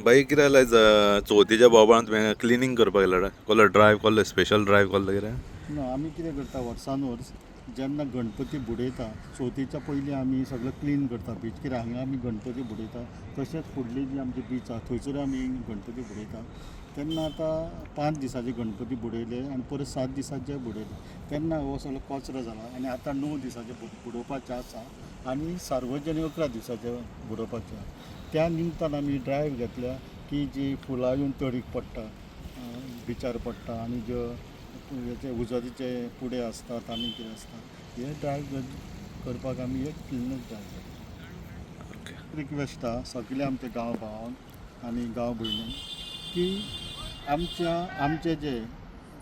Bike कितें जालें चवथीच्या बोवाळांत तुवें क्लिनींग करपाक गेल्या कसलो ड्रायव्ह कसलो स्पेशल ड्रायव्ह कसलो कितें? ना आमी कितें करता वर्सान वर्स जेन्ना गणपती बुडयता चवथीच्या पयलीं आमी सगळें क्लीन करता बीच, कित्याक हांगा आमी गणपती बुडयता. तशेंच फुडली जी आमची बीच आसा थंयसर आमी गणपती बुडयता. तेन्ना आतां 5 दिसाचे गणपती बुडयले आनी परत 7 दिसाचे बुडयले. तेन्ना हो सगळो कचरो जाला आनी आतां 9 दिसाचे बुडोवपाचे आसा आनी सार्वजनीक 11 दिसाचे बुडोवपाचे आसा. त्या निमतान आमी ड्रायव्ह घेतल्या की जी फुलां येवन तडीक पडटा बिचार पडटा आनी ज्यो हेचे उजवातीचे पुडे असतात आनी कितें आसता हे ड्रायव्ह करपाक आमी एक क्लिनर ड्रायव्ह रिक्वेस्ट आहा सगळे आमचे गांव भावांक आनी गांव भयणींक की आमचे जे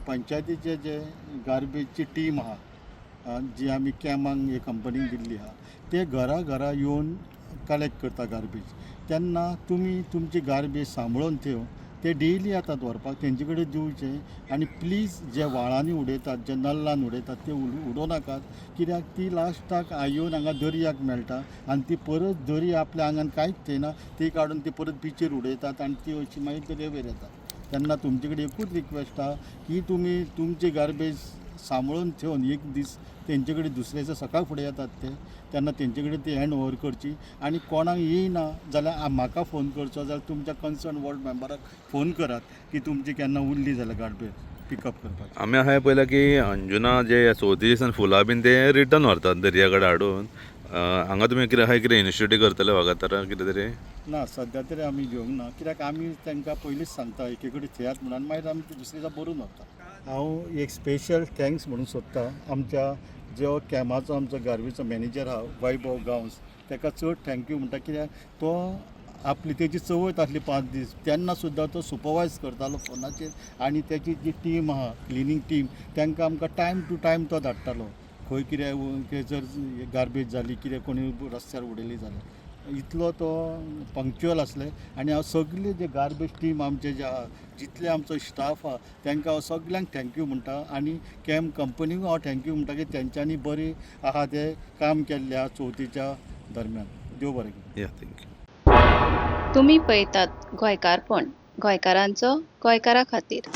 पंचायतीचे जे गार्बेजची टीम आहा जी आमी कॅमांक हे कंपनीक दिल्ली आहा ते घरा घरा येवन कलेक्ट करता गार्बेज. तेन्ना तुमी तुमची गार्बेज सांबाळून ठेव ते डेली येतात व्हरपाक तेंचे कडेन दिवचें आनी प्लीज जे व्हाळांनी उडयतात जे नल्लान उडयतात ते उडोवं नाकात, कित्याक ती लास्टाक येवन हांगा दर्याक मेळटा आनी ती परत दर्या आपल्या आंगान कांयच थंयना ती काडून ती परत बिचीर उडयतात आनी ती अशी मागीर दर्यावेर येतात. तेन्ना तुमचे कडेन एकूच रिक्वेस्ट आहा की तुमी तुमची गार्बेज सांबाळून ठेवन एक दीस तेंचे कडेन दुसरे दिसा सकाळ फुडें येतात ते तेन्ना तेंचे कडेन ती हँड ओवर करची आनी कोणाक येयना जाल्यार म्हाका फोन करचो जाल्यार तुमच्या कन्सर्न वॉर्ड मेंबराक फोन करात की तुमची केन्ना उरली जाल्यार गार्बेज पिकअप करपाक. आमी अशें पळयलां की अंजुना जे चवथी दिसान फुलां बीन ते रिटर्न व्हरतात दर्या कडेन हाडून. हांगा तुमी कितें अशें कितें इनिशिएटीव करतले वागातरां कितें तरी? ना सद्या तरी आमी घेवंक ना, कित्याक आमी तांकां पयलींच सांगता एके कडेन थेयात म्हणून मागीर आमी ते दुसरे दिसा बरोवन व्हरता. हांव एक स्पेशल थँक्स म्हणून सोदतां आमच्या जो कॅमाचो आमचो गार्बेजचो मॅनेजर आहा वैभव गांवस ताका चड थँक्यू म्हणटा, कित्याक तो आपली तेजी चवथ आसली 5 दीस तेन्ना सुद्दां तो सुपरवायज करतालो फोनाचेर आनी तेची जी टीम आहा क्लिनींग टीम तांकां आमकां टायम टू टायम तो धाडटालो खंय कितें जर गार्बेज जाली कितें कोणी रस्त्यार उडयली जाल्यार इतलो तो पंक्च्युअल आसले. आनी हांव सगळे जे गार्बेज टीम आमचे जे आहा जितले आमचो स्टाफ आहा तांकां हांव सगळ्यांक थँक्यू म्हणटा आनी कंपनीक हांव थँक्यू म्हणटा की तेंच्यांनी बरी आहा ते काम केल्ल्या चवथीच्या दरम्यान. देव बरें करूं. या थँक्यू. तुम्ही पळयतात गोंयकारपण, गोंयकारांचो गोंयकारा खातीर.